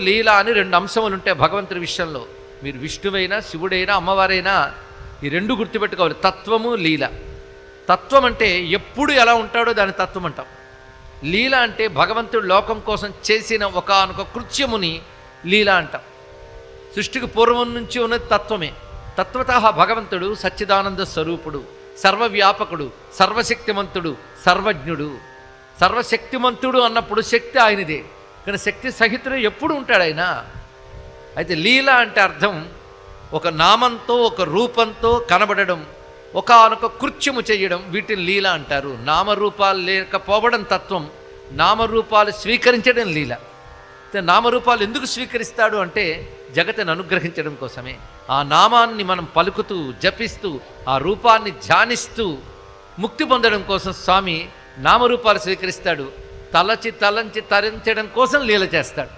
లీల అని రెండు అంశములు ఉంటాయి భగవంతుడి విషయంలో. మీరు విష్ణువైనా శివుడైనా అమ్మవారైనా ఈ రెండు గుర్తుపెట్టుకోవాలి, తత్వము లీల. తత్వం అంటే ఎప్పుడు ఎలా ఉంటాడో దాని తత్వం అంటాం. లీల అంటే భగవంతుడు లోకం కోసం చేసిన ఒకానొక కృత్యముని లీల అంటాం. సృష్టికి పూర్వం నుంచి ఉన్నది తత్వమే. తత్వతః భగవంతుడు సచ్చిదానంద స్వరూపుడు, సర్వవ్యాపకుడు, సర్వశక్తిమంతుడు, సర్వజ్ఞుడు. సర్వశక్తిమంతుడు అన్నప్పుడు శక్తి ఆయనదే, కానీ శక్తి సహితుడు ఎప్పుడు ఉంటాడు ఆయన. అయితే లీల అంటే అర్థం ఒక నామంతో ఒక రూపంతో కనబడడం, ఒకానొక కృత్యము చేయడం, వీటిని లీల అంటారు. నామరూపాలు లేకపోవడం తత్వం, నామరూపాలు స్వీకరించడం లీల. అయితే నామరూపాలు ఎందుకు స్వీకరిస్తాడు అంటే జగత్తును అనుగ్రహించడం కోసమే. ఆ నామాన్ని మనం పలుకుతూ జపిస్తూ ఆ రూపాన్ని ధ్యానిస్తూ ముక్తి పొందడం కోసం స్వామి నామరూపాలు స్వీకరిస్తాడు. తలంచి తరించడం కోసం లీల చేస్తాడు.